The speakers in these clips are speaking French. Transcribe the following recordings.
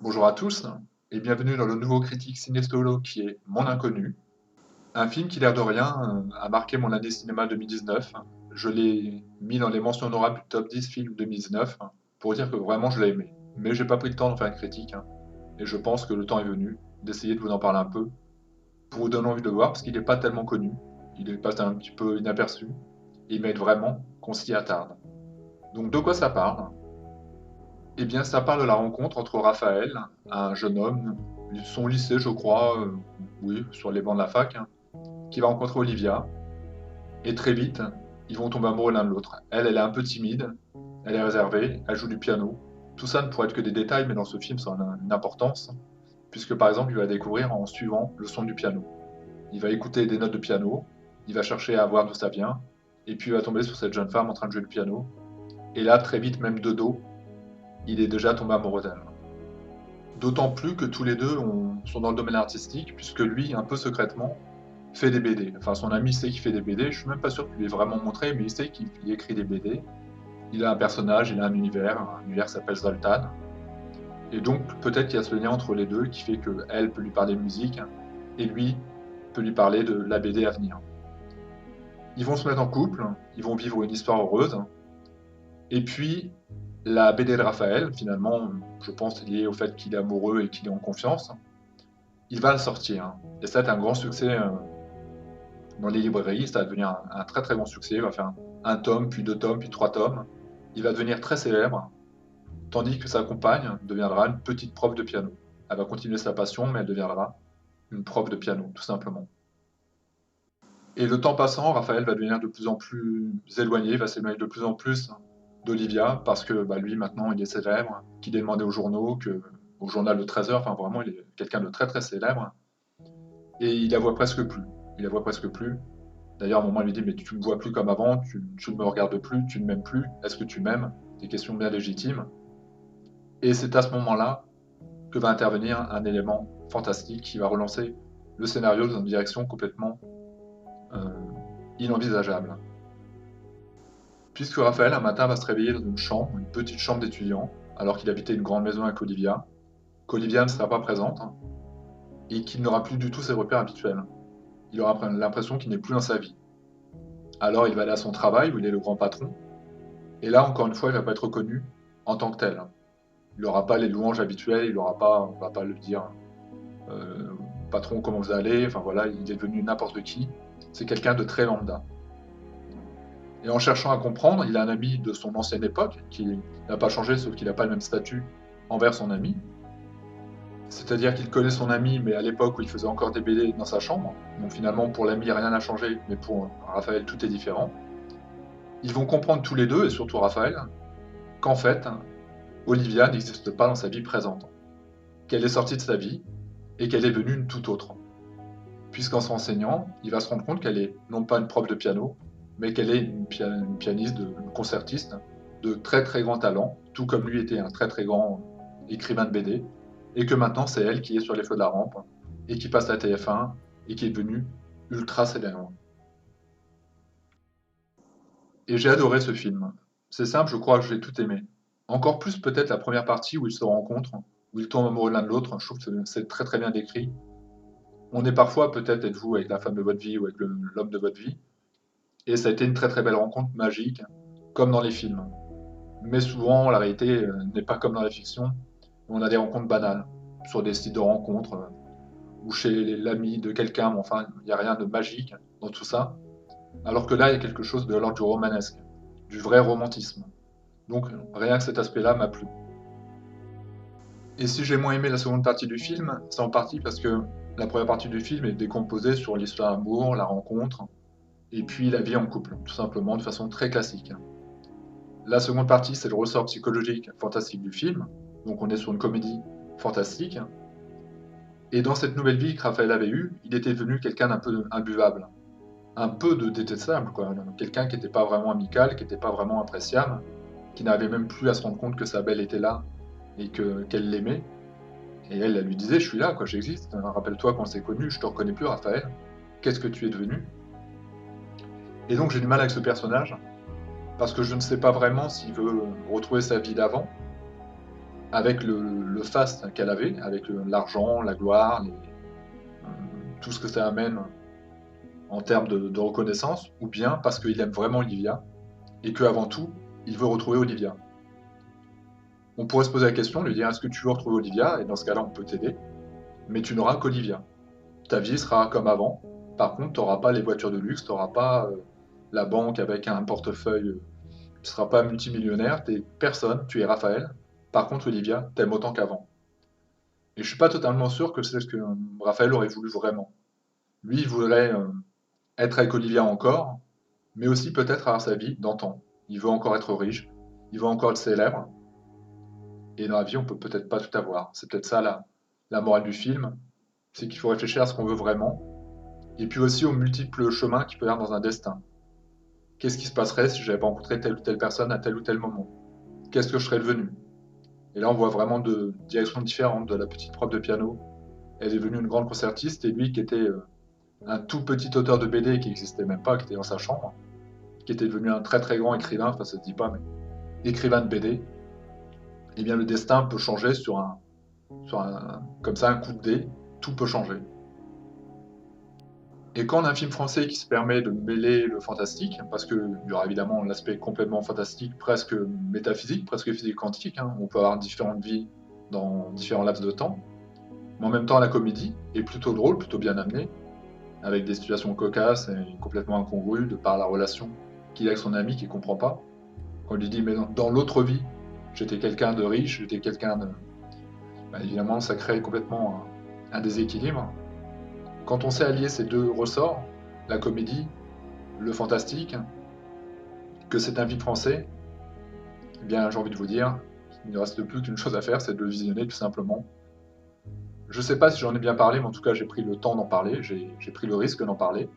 Bonjour à tous et bienvenue dans le nouveau critique Cinestolo qui est Mon Inconnu, un film qui l'air de rien a marqué mon année cinéma 2019. Je l'ai mis dans les mentions honorables du top 10 films 2019 pour dire que vraiment je l'ai aimé. Mais j'ai pas pris le temps d'en faire une critique et je pense que le temps est venu d'essayer de vous en parler un peu pour vous donner envie de le voir parce qu'il n'est pas tellement connu, il est passé un petit peu inaperçu et il mérite vraiment qu'on s'y attarde. Donc de quoi ça parle? Eh bien, ça parle de la rencontre entre Raphaël, un jeune homme, son lycée, je crois, oui, sur les bancs de la fac, qui va rencontrer Olivia. Et très vite, ils vont tomber amoureux l'un de l'autre. Elle, elle est un peu timide, elle est réservée, elle joue du piano. Tout ça ne pourrait être que des détails, mais dans ce film, ça a une importance, puisque par exemple, il va découvrir en suivant le son du piano. Il va écouter des notes de piano, il va chercher à voir d'où ça vient, et puis il va tomber sur cette jeune femme en train de jouer le piano. Et là, très vite, même de dos, il est déjà tombé amoureux d'elle. D'autant plus que tous les deux sont dans le domaine artistique, puisque lui, un peu secrètement, fait des BD. Enfin, son ami sait qu'il fait des BD, je suis même pas sûr qu'il lui ait vraiment montré, mais il sait qu'il écrit des BD. Il a un personnage, il a un univers qui s'appelle Zoltan. Et donc, peut-être qu'il y a ce lien entre les deux qui fait qu'elle peut lui parler de musique, et lui peut lui parler de la BD à venir. Ils vont se mettre en couple, ils vont vivre une histoire heureuse, et puis la BD de Raphaël, finalement, je pense liée au fait qu'il est amoureux et qu'il est en confiance, il va le sortir. Et ça a un grand succès dans les librairies, ça va devenir un très très grand succès. Il va faire un tome, puis deux tomes, puis trois tomes. Il va devenir très célèbre, tandis que sa compagne deviendra une petite prof de piano. Elle va continuer sa passion, mais elle deviendra une prof de piano, tout simplement. Et le temps passant, Raphaël va devenir de plus en plus éloigné, va s'éloigner de plus en plus d'Olivia, parce que lui maintenant il est célèbre, qu'il est demandé aux journaux, au journal de 13 heures, enfin vraiment il est quelqu'un de très très célèbre. Et il la voit presque plus. Il la voit presque plus. D'ailleurs, à un moment, il lui dit, mais tu ne me vois plus comme avant, tu ne me regardes plus, tu ne m'aimes plus, est-ce que tu m'aimes? Des questions bien légitimes. Et c'est à ce moment-là que va intervenir un élément fantastique qui va relancer le scénario dans une direction complètement euh, inenvisageable. Puisque Raphaël, un matin, va se réveiller dans une chambre, une petite chambre d'étudiant, alors qu'il habitait une grande maison avec Olivia, qu'Olivia ne sera pas présente, et qu'il n'aura plus du tout ses repères habituels. Il aura l'impression qu'il n'est plus dans sa vie. Alors il va aller à son travail, où il est le grand patron, et là, encore une fois, il ne va pas être reconnu en tant que tel. Il n'aura pas les louanges habituelles, on ne va pas lui dire euh, patron, comment vous allez, enfin voilà, il est devenu n'importe qui. C'est quelqu'un de très lambda. Et en cherchant à comprendre, il a un ami de son ancienne époque qui n'a pas changé, sauf qu'il n'a pas le même statut envers son ami. C'est-à-dire qu'il connaît son ami, mais à l'époque où il faisait encore des BD dans sa chambre. Donc finalement, pour l'ami, rien n'a changé, mais pour Raphaël, tout est différent. Ils vont comprendre tous les deux, et surtout Raphaël, qu'en fait, Olivia n'existe pas dans sa vie présente, qu'elle est sortie de sa vie et qu'elle est devenue une toute autre. Puisqu'en s'enseignant, il va se rendre compte qu'elle est non pas une prof de piano, mais qu'elle est une pianiste, une concertiste de très très grand talent, tout comme lui était un très très grand écrivain de BD, et que maintenant c'est elle qui est sur les feux de la rampe, et qui passe la TF1, et qui est devenue ultra célèbre. Et j'ai adoré ce film. C'est simple, je crois que j'ai tout aimé. Encore plus peut-être la première partie où ils se rencontrent, où ils tombent amoureux l'un de l'autre, je trouve que c'est très très bien décrit. On est parfois, peut-être êtes-vous avec la femme de votre vie ou avec l'homme de votre vie, et ça a été une très très belle rencontre magique, comme dans les films. Mais souvent, la réalité n'est pas comme dans la fiction, on a des rencontres banales, sur des sites de rencontres, ou chez l'ami de quelqu'un, mais enfin, il n'y a rien de magique dans tout ça. Alors que là, il y a quelque chose de l'ordre du romanesque, du vrai romantisme. Donc, rien que cet aspect-là m'a plu. Et si j'ai moins aimé la seconde partie du film, c'est en partie parce que la première partie du film est décomposée sur l'histoire d'amour, la rencontre, et puis la vie en couple, tout simplement, de façon très classique. La seconde partie, c'est le ressort psychologique fantastique du film, donc on est sur une comédie fantastique, et dans cette nouvelle vie que Raphaël avait eue, il était devenu quelqu'un d'un peu imbuvable, un peu de détestable, quoi. Quelqu'un qui n'était pas vraiment amical, qui n'était pas vraiment appréciable, qui n'avait même plus à se rendre compte que sa belle était là et qu'elle l'aimait. Et elle lui disait, je suis là, quoi, j'existe. Rappelle-toi quand on s'est connus, je te reconnais plus, Raphaël. Qu'est-ce que tu es devenu? Et donc j'ai du mal avec ce personnage, parce que je ne sais pas vraiment s'il veut retrouver sa vie d'avant, avec le faste qu'elle avait, avec l'argent, la gloire, tout ce que ça amène en termes de reconnaissance, ou bien parce qu'il aime vraiment Olivia, et qu'avant tout, il veut retrouver Olivia. On pourrait se poser la question, lui dire est-ce que tu veux retrouver Olivia? Et dans ce cas-là, on peut t'aider, mais tu n'auras qu'Olivia. Ta vie sera comme avant. Par contre, tu n'auras pas les voitures de luxe, tu n'auras pas la banque avec un portefeuille, tu ne seras pas multimillionnaire, tu es personne, tu es Raphaël. Par contre, Olivia, t'aimes autant qu'avant. Et je suis pas totalement sûr que c'est ce que Raphaël aurait voulu vraiment. Lui, il voudrait être avec Olivia encore, mais aussi peut-être avoir sa vie d'antan. Il veut encore être riche, il veut encore être célèbre, et dans la vie, on peut peut-être pas tout avoir. C'est peut-être ça la morale du film, c'est qu'il faut réfléchir à ce qu'on veut vraiment, et puis aussi aux multiples chemins qu'il peut y avoir dans un destin. Qu'est-ce qui se passerait si j'avais pas rencontré telle ou telle personne à tel ou tel moment? Qu'est-ce que je serais devenu? Et là, on voit vraiment deux directions différentes de la petite prof de piano. Elle est devenue une grande concertiste, et lui qui était un tout petit auteur de BD qui n'existait même pas, qui était dans sa chambre, qui était devenu un très très grand écrivain, enfin ça se dit pas, mais écrivain de BD, eh bien le destin peut changer comme ça, un coup de dé, tout peut changer. Et quand on a un film français qui se permet de mêler le fantastique, parce qu'il y aura évidemment l'aspect complètement fantastique, presque métaphysique, presque physique quantique, hein, on peut avoir différentes vies dans différents laps de temps, mais en même temps la comédie est plutôt drôle, plutôt bien amenée, avec des situations cocasses et complètement incongrues de par la relation qu'il a avec son ami qu'il comprend pas. Quand il lui dit mais dans l'autre vie, j'étais quelqu'un de riche, j'étais quelqu'un de... Bah, évidemment, ça crée complètement un déséquilibre. Quand on sait allier ces deux ressorts, la comédie, le fantastique, que c'est un film français, eh bien j'ai envie de vous dire, il ne reste plus qu'une chose à faire, c'est de le visionner tout simplement. Je sais pas si j'en ai bien parlé, mais en tout cas j'ai pris le temps d'en parler, j'ai pris le risque d'en parler.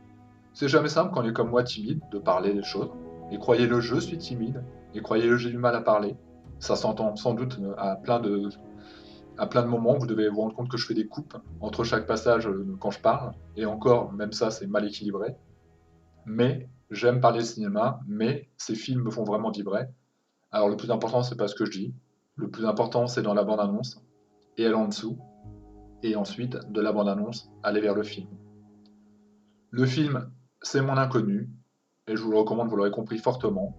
C'est jamais simple quand on est comme moi timide de parler des choses. Et croyez-le, je suis timide. Et croyez-le, j'ai du mal à parler. Ça s'entend sans doute à plein de moments. Vous devez vous rendre compte que je fais des coupes entre chaque passage quand je parle. Et encore, même ça, c'est mal équilibré. Mais j'aime parler de cinéma, mais ces films me font vraiment vibrer. Alors le plus important, c'est pas ce que je dis. Le plus important, c'est dans la bande-annonce et elle en dessous. Et ensuite, de la bande-annonce, aller vers le film. Le film, c'est Mon Inconnu, et je vous le recommande, vous l'aurez compris fortement.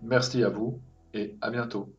Merci à vous et à bientôt.